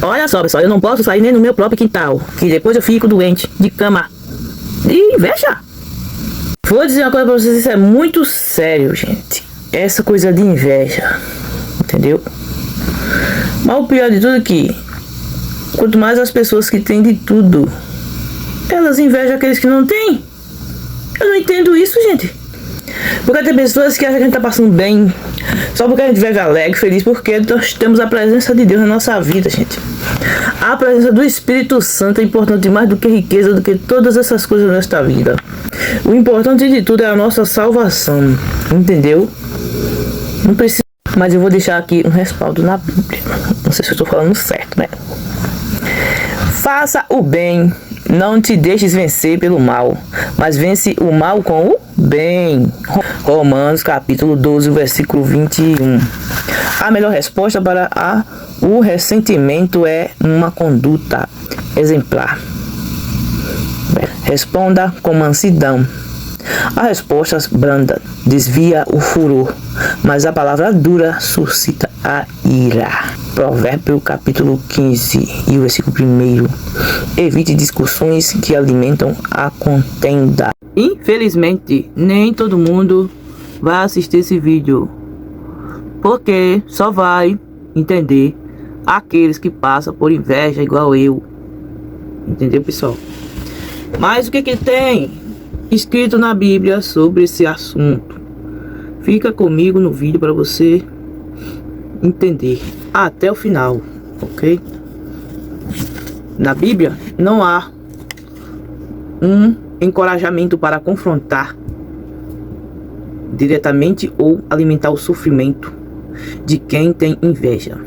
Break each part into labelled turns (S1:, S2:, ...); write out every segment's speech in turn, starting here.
S1: Olha só, pessoal, eu não posso sair nem no meu próprio quintal, que depois eu fico doente de cama. De inveja. Vou dizer uma coisa pra vocês, isso é muito sério, gente. Essa coisa de inveja. Entendeu? Mas o pior de tudo é que, quanto mais as pessoas que têm de tudo, elas invejam aqueles que não têm. Eu não entendo isso, gente. Porque tem pessoas que acham que a gente tá passando bem só porque a gente vive alegre, feliz, porque nós temos a presença de Deus na nossa vida, gente. A presença do Espírito Santo é importante mais do que riqueza, do que todas essas coisas nesta vida. O importante de tudo é a nossa salvação, entendeu? Não precisa, mas eu vou deixar aqui um respaldo na Bíblia. Não sei se eu estou falando certo, né? Faça o bem, não te deixes vencer pelo mal, mas vence o mal com o bem. Romanos capítulo 12, versículo 21. A melhor resposta para o ressentimento é uma conduta exemplar. Responda com mansidão. A resposta branda desvia o furor, mas a palavra dura suscita a ira. Provérbio capítulo 15 e o versículo 1. Evite discussões que alimentam a contenda. Infelizmente, nem todo mundo vai assistir esse vídeo, porque só vai entender aqueles que passam por inveja igual eu. Entendeu, pessoal? Mas o que tem escrito na Bíblia sobre esse assunto? Fica comigo no vídeo para você entender até o final, ok? Na Bíblia não há um encorajamento para confrontar diretamente ou alimentar o sofrimento de quem tem inveja.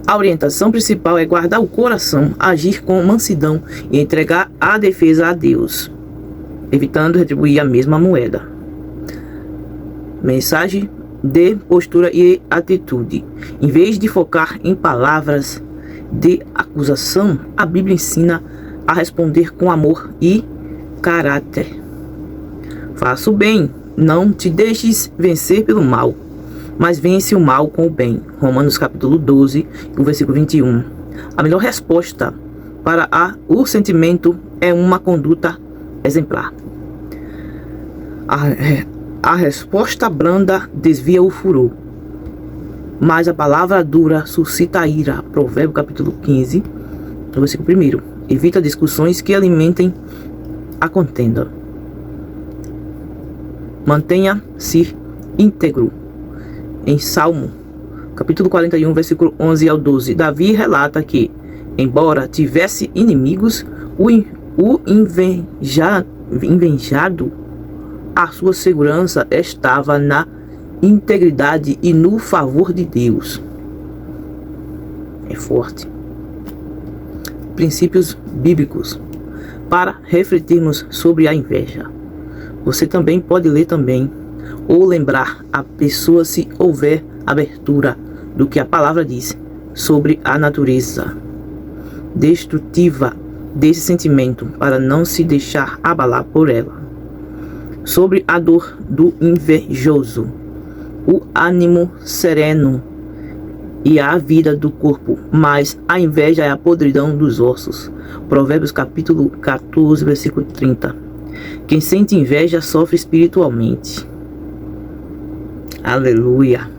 S1: A orientação principal é guardar o coração, agir com mansidão e entregar a defesa a Deus, evitando retribuir a mesma moeda. Mensagem de postura e atitude. Em vez de focar em palavras de acusação, a Bíblia ensina a responder com amor e caráter. Faça o bem, não te deixes vencer pelo mal, mas vence o mal com o bem. Romanos capítulo 12, o versículo 21. A melhor resposta para o sentimento é uma conduta exemplar. A resposta branda desvia o furor, mas a palavra dura suscita a ira. Provérbio capítulo 15, versículo 1. Evita discussões que alimentem a contenda. Mantenha-se íntegro. Em Salmo capítulo 41, versículo 11 ao 12, Davi relata que, embora tivesse inimigos, o invejado, a sua segurança estava na integridade e no favor de Deus. É forte. Princípios bíblicos para refletirmos sobre a inveja. Você também pode ler também ou lembrar a pessoa se houver abertura do que a palavra diz sobre a natureza destrutiva desse sentimento para não se deixar abalar por ela. Sobre a dor do invejoso, o ânimo sereno e a vida do corpo, mas a inveja é a podridão dos ossos. Provérbios capítulo 14, versículo 30. Quem sente inveja sofre espiritualmente. Aleluia.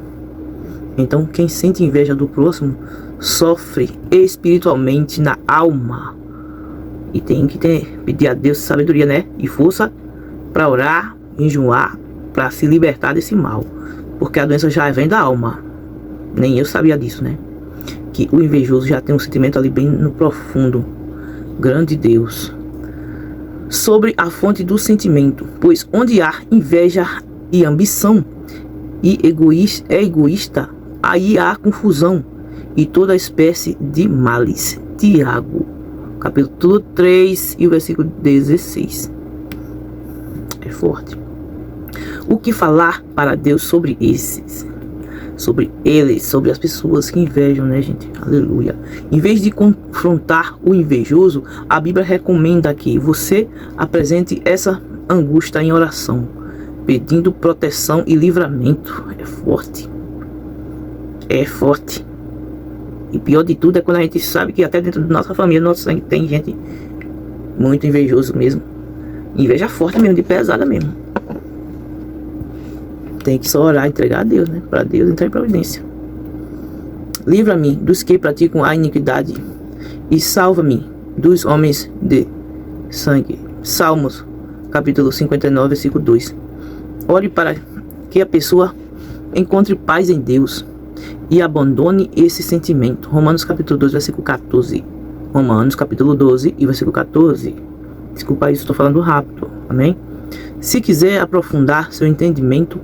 S1: Então, quem sente inveja do próximo sofre espiritualmente na alma. E tem que pedir a Deus sabedoria, né? E força para orar, enjoar, para se libertar desse mal. Porque a doença já vem da alma. Nem eu sabia disso, né? Que o invejoso já tem um sentimento ali bem no profundo. Grande Deus. Sobre a fonte do sentimento. Pois onde há inveja e ambição e egoísta, aí há confusão e toda espécie de males. Tiago, capítulo 3 e o versículo 16. É forte. O que falar para Deus sobre esses? Sobre eles, sobre as pessoas que invejam, né, gente? Aleluia. Em vez de confrontar o invejoso, a Bíblia recomenda que você apresente essa angústia em oração, pedindo proteção e livramento. É forte. É forte. E pior de tudo é quando a gente sabe que até dentro da nossa família, no nosso sangue, tem gente muito invejoso mesmo. Inveja forte mesmo, de pesada mesmo. Tem que só orar e entregar a Deus, né? Para Deus entrar em providência. Livra-me dos que praticam a iniquidade e salva-me dos homens de sangue. Salmos, capítulo 59, versículo 2. Ore para que a pessoa encontre paz em Deus e abandone esse sentimento. Romanos, capítulo 12, versículo 14. Romanos, capítulo 12 e versículo 14. Desculpa isso, estou falando rápido. Amém? Se quiser aprofundar seu entendimento,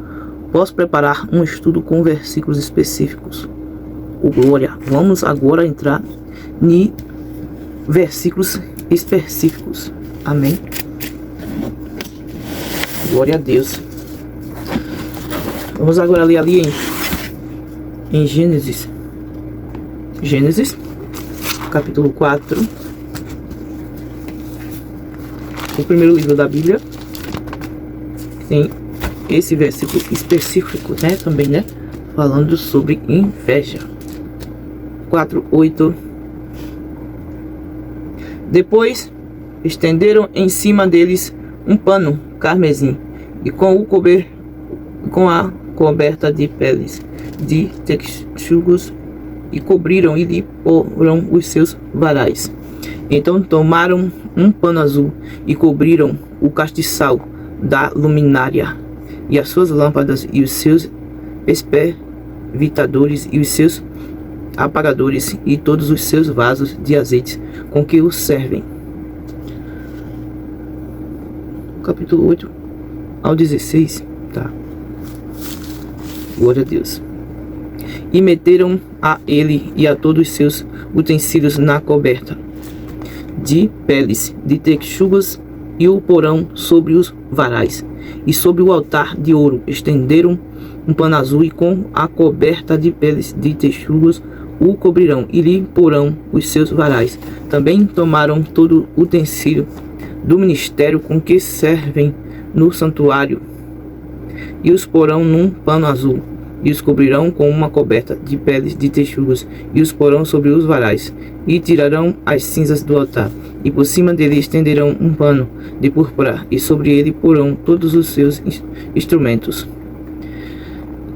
S1: posso preparar um estudo com versículos específicos. Glória. Vamos agora entrar em versículos específicos. Amém? Glória a Deus. Vamos agora ler ali em Gênesis. Gênesis, capítulo 4. O primeiro livro da Bíblia. Tem esse versículo específico, né? Também, né? Falando sobre inveja. 4:8. Depois estenderam em cima deles um pano carmesim e com a coberta de peles de texugos e cobriram e lhe poram os seus varais. Então tomaram um pano azul e cobriram o castiçal da luminária e as suas lâmpadas e os seus espervitadores e os seus apagadores e todos os seus vasos de azeite com que os servem. Capítulo 8 ao 16, tá? Glória a Deus. E meteram a ele e a todos os seus utensílios na coberta de peles de texugos e o porão sobre os varais e sobre o altar de ouro estenderam um pano azul e com a coberta de peles de texugos o cobrirão e lhe porão os seus varais. Também tomaram todo o utensílio do ministério com que servem no santuário e os porão num pano azul e os cobrirão com uma coberta de peles de texugos e os porão sobre os varais e tirarão as cinzas do altar e por cima dele estenderão um pano de púrpura e sobre ele porão todos os seus instrumentos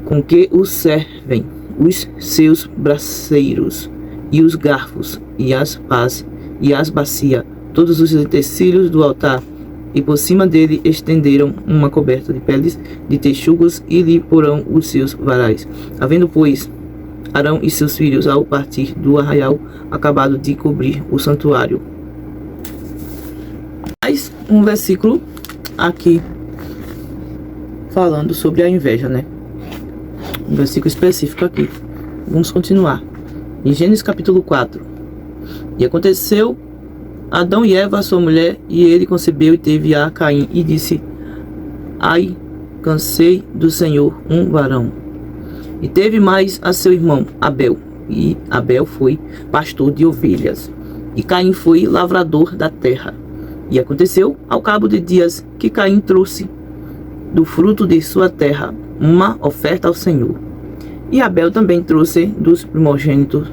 S1: com que o servem, os seus braceiros e os garfos e as pás e as bacias, todos os utensílios do altar, e por cima dele estenderam uma coberta de peles de texugos e lhe porão os seus varais. Havendo, pois, Arão e seus filhos ao partir do arraial acabado de cobrir o santuário. Mais um versículo aqui falando sobre a inveja, né? Um versículo específico aqui. Vamos continuar. Em Gênesis capítulo 4. E aconteceu Adão e Eva, sua mulher, e ele concebeu e teve a Caim, e disse: Ai, cansei do Senhor um varão. E teve mais a seu irmão Abel, e Abel foi pastor de ovelhas, e Caim foi lavrador da terra. E aconteceu, ao cabo de dias, que Caim trouxe do fruto de sua terra uma oferta ao Senhor. E Abel também trouxe dos primogênitos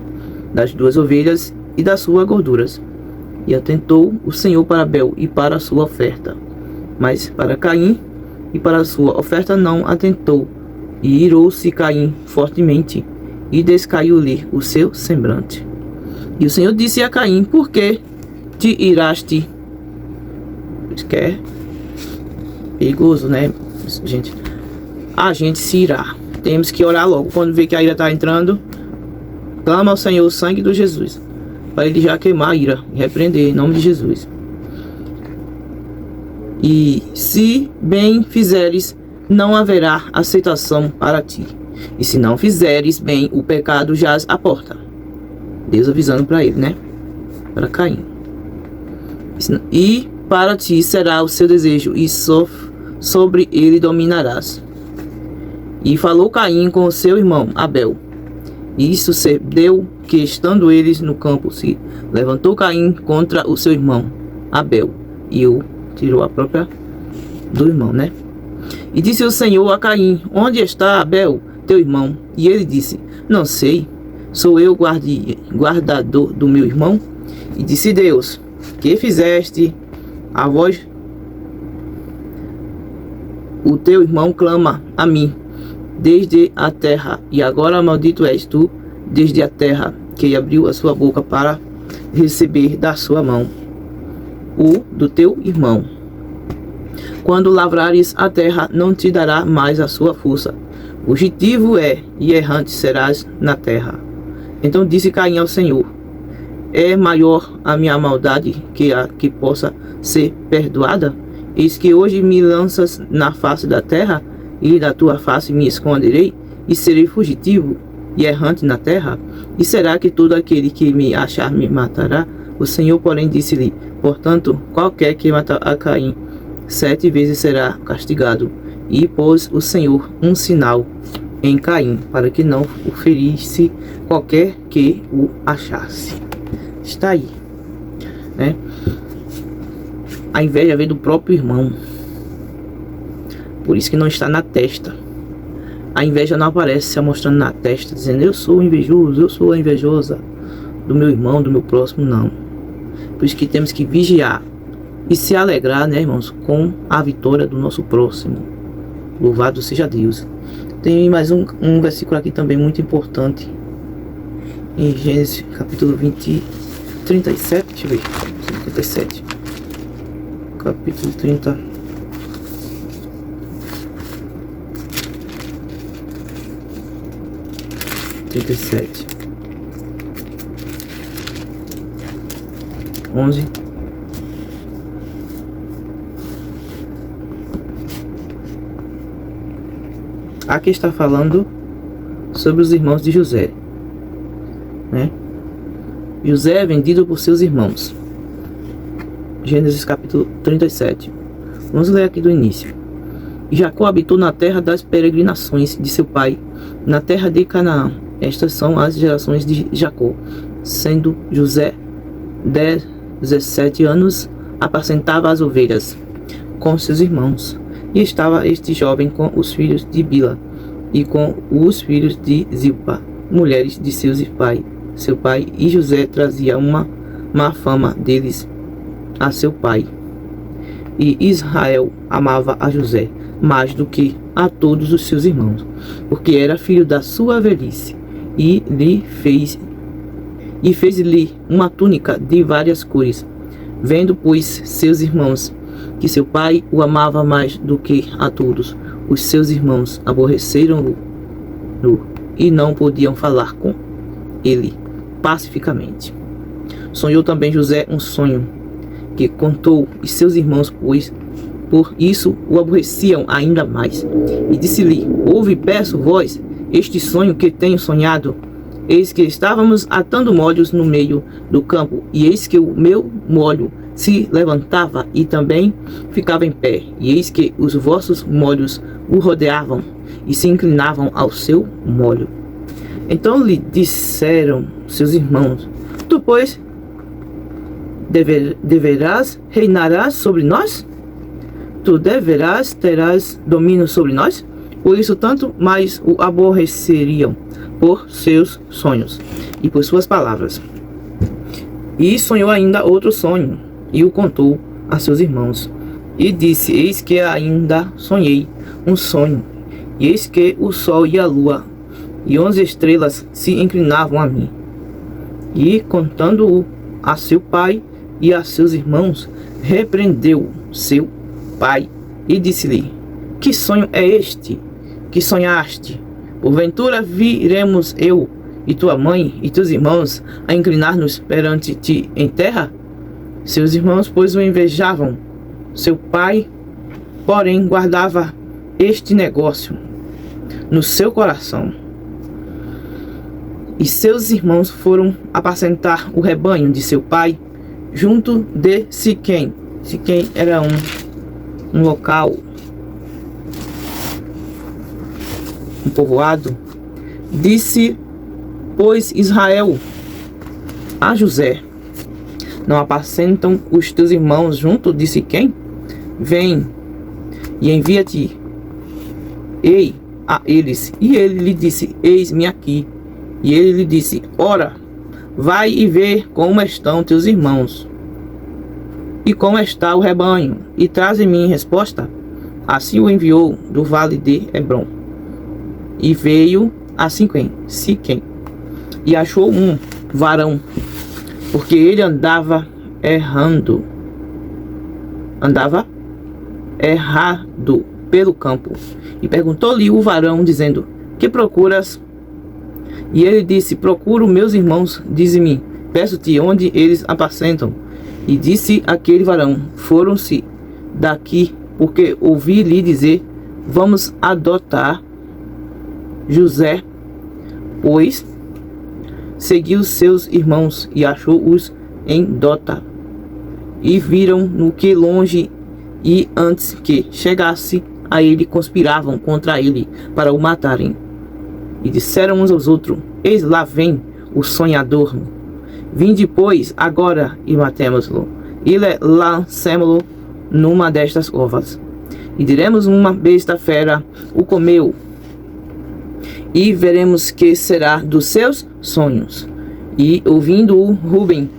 S1: das duas ovelhas e das suas gorduras. E atentou o Senhor para Abel e para a sua oferta, mas para Caim e para a sua oferta não atentou. E irou-se Caim fortemente, e descaiu-lhe o seu semblante. E o Senhor disse a Caim: Por que te iraste? Que é perigoso, né, gente? A gente se irá. Temos que orar logo. Quando vê que a ira está entrando, clama ao Senhor o sangue de Jesus, para ele já queimar a ira e repreender em nome de Jesus. E se bem fizeres, não haverá aceitação para ti. E se não fizeres bem, o pecado jaz à porta. Deus avisando para ele, né? Para Caim. E para ti será o seu desejo, e sobre ele dominarás. E falou Caim com o seu irmão Abel. E sucedeu que, estando eles no campo, se levantou Caim contra o seu irmão Abel, e o tirou a própria do irmão, né? E disse o Senhor a Caim: Onde está Abel, teu irmão? E ele disse: Não sei. Sou eu guardador do meu irmão? E disse Deus: que fizeste? A voz o teu irmão clama a mim desde a terra, e agora maldito és tu desde a terra, que abriu a sua boca para receber da sua mão o do teu irmão. Quando lavrares a terra, não te dará mais a sua força. Fugitivo e errante serás na terra. Então disse Caim ao Senhor: é maior a minha maldade que a que possa ser perdoada? Eis que hoje me lanças na face da terra, e da tua face me esconderei, e serei fugitivo e errante na terra? E será que todo aquele que me achar me matará? O Senhor, porém, disse-lhe: portanto, qualquer que matar a Caim 7 vezes será castigado. E pôs o Senhor um sinal em Caim, para que não o ferisse qualquer que o achasse. Está aí, né? A inveja vem do próprio irmão. Por isso que não está na testa. A inveja não aparece se mostrando na testa, dizendo: eu sou invejoso, eu sou a invejosa do meu irmão, do meu próximo. Não. Por isso que temos que vigiar e se alegrar, né, irmãos, com a vitória do nosso próximo. Louvado seja Deus. Tem mais um versículo aqui também muito importante, em Gênesis capítulo 37, deixa eu ver, 37, capítulo 30, (37) 11. Aqui está falando sobre os irmãos de José, né? José é vendido por seus irmãos. Gênesis capítulo 37. Vamos ler aqui do início. Jacó habitou na terra das peregrinações de seu pai, na terra de Canaã. Estas são as gerações de Jacó. Sendo José 17 anos, apacentava as ovelhas com seus irmãos. E estava este jovem com os filhos de Bila e com os filhos de Zilpa, mulheres de seu pai, e José trazia uma má fama deles a seu pai. E Israel amava a José mais do que a todos os seus irmãos, porque era filho da sua velhice, e fez-lhe uma túnica de várias cores. Vendo, pois, seus irmãos que seu pai o amava mais do que a todos, os seus irmãos aborreceram-no e não podiam falar com ele pacificamente. Sonhou também José um sonho, que contou e seus irmãos, pois por isso o aborreciam ainda mais. E disse-lhe: ouve, peço vós, este sonho que tenho sonhado. Eis que estávamos atando molhos no meio do campo, e eis que o meu molho se levantava e também ficava em pé, e eis que os vossos molhos o rodeavam e se inclinavam ao seu molho. Então lhe disseram seus irmãos: tu, pois, reinarás sobre nós? Tu terás domínio sobre nós? Por isso tanto mais o aborreceriam por seus sonhos e por suas palavras. E sonhou ainda outro sonho, e o contou a seus irmãos. E disse: eis que ainda sonhei um sonho, e eis que o sol e a lua e 11 estrelas se inclinavam a mim. E contando-o a seu pai e a seus irmãos, repreendeu seu pai e disse-lhe: que sonho é este que sonhaste? Porventura viremos eu e tua mãe e teus irmãos a inclinar-nos perante ti em terra? Seus irmãos, pois, o invejavam. Seu pai, porém, guardava este negócio no seu coração. E seus irmãos foram apacentar o rebanho de seu pai junto de Siquém. Siquém era um local, um povoado. Disse, pois, Israel a José: não apacentam os teus irmãos junto de Siquém? Vem e envia-te a eles. E ele lhe disse: eis-me aqui. E ele lhe disse: ora, vai e vê como estão teus irmãos, e como está o rebanho, e traze-me resposta. Assim o enviou do vale de Hebrom, e veio a Siquém, e achou um varão, porque ele andava errado pelo campo. E perguntou-lhe o varão, dizendo: que procuras? E ele disse: procuro meus irmãos. Dize-me, peço-te, onde eles apacentam. E disse aquele varão: foram-se daqui, porque ouvi-lhe dizer: vamos adotar José. Pois seguiu seus irmãos e achou-os em Dota. E viram no que longe, e antes que chegasse a ele, conspiravam contra ele para o matarem. E disseram uns aos outros: eis lá vem o sonhador. Vinde, pois, agora e matemos-lo, e lancemo-lo numa destas covas. E diremos: uma besta fera o comeu, e veremos que será dos seus sonhos. E ouvindo o Rubem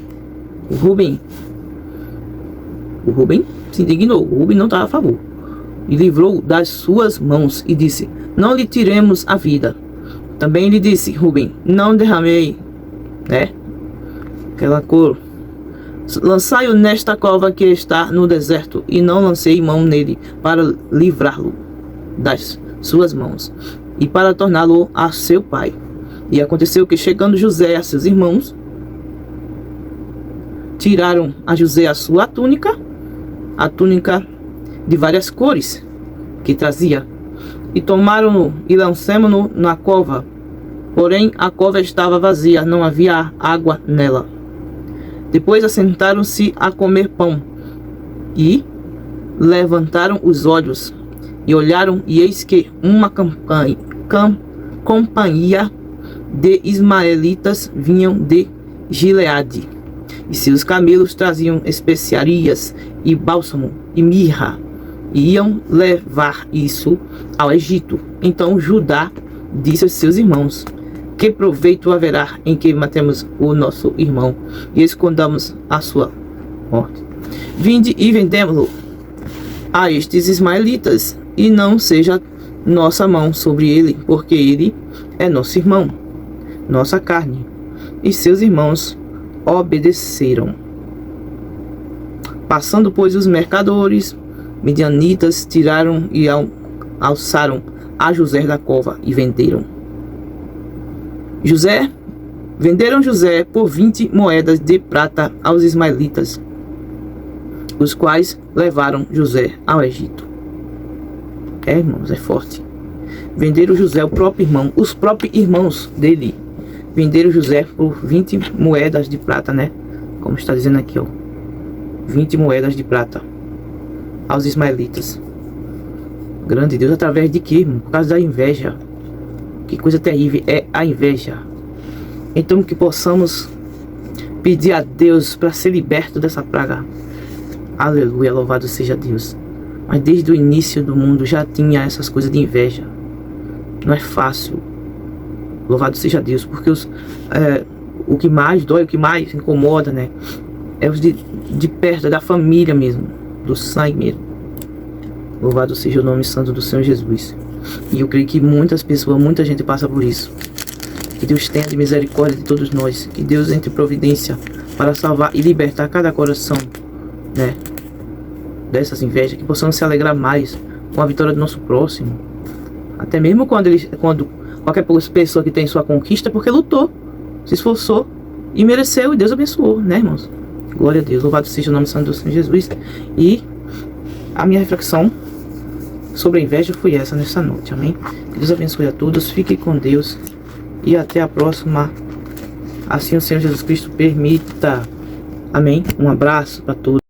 S1: se indignou. O Rubem não estava a favor, e livrou das suas mãos, e disse: não lhe tiremos a vida. Também lhe disse Rubem: não derramei, aquela cor, lançai-o nesta cova que está no deserto, e não lancei mão nele para livrá-lo das suas mãos, e para torná-lo a seu pai. E aconteceu que, chegando José a seus irmãos, tiraram a José a sua túnica, a túnica de várias cores que trazia, e tomaram-no e lançaram-no na cova. Porém a cova estava vazia, não havia água nela. Depois assentaram-se a comer pão, e levantaram os olhos, e olharam, e eis que uma companhia de ismaelitas vinham de Gileade, e seus camelos traziam especiarias e bálsamo e mirra, e iam levar isso ao Egito. Então Judá disse aos seus irmãos: que proveito haverá em que matemos o nosso irmão e escondamos a sua morte? Vinde e vendemo-lo a estes ismaelitas, e não seja nossa mão sobre ele, porque ele é nosso irmão, nossa carne. E seus irmãos obedeceram. Passando, pois, os mercadores midianitas, tiraram e alçaram a José da cova e venderam José por 20 moedas de prata aos ismaelitas, os quais levaram José ao Egito. Irmãos, é forte. Venderam José, o próprio irmão, os próprios irmãos dele venderam José por 20 moedas de prata, como está dizendo aqui, 20 moedas de prata aos ismaelitas. Grande Deus, através de quê, irmão? Por causa da inveja. Que coisa terrível é a inveja. Então que possamos pedir a Deus para ser liberto dessa praga. Aleluia, louvado seja Deus. Mas desde o início do mundo já tinha essas coisas de inveja. Não é fácil. Louvado seja Deus, porque o que mais dói, o que mais incomoda, é os de perto, da família mesmo, do sangue mesmo. Louvado seja o nome santo do Senhor Jesus. E eu creio que muitas pessoas, muita gente passa por isso. Que Deus tenha de misericórdia de todos nós. Que Deus entre em providência para salvar e libertar cada coração, dessas invejas. Que possamos se alegrar mais com a vitória do nosso próximo. Até mesmo quando qualquer pessoa que tem sua conquista, porque lutou, se esforçou e mereceu, e Deus abençoou, irmãos? Glória a Deus, louvado seja o nome santo do Senhor Jesus. E a minha reflexão sobre a inveja foi essa nessa noite, amém? Que Deus abençoe a todos, fiquem com Deus e até a próxima, assim o Senhor Jesus Cristo permita, amém? Um abraço para todos.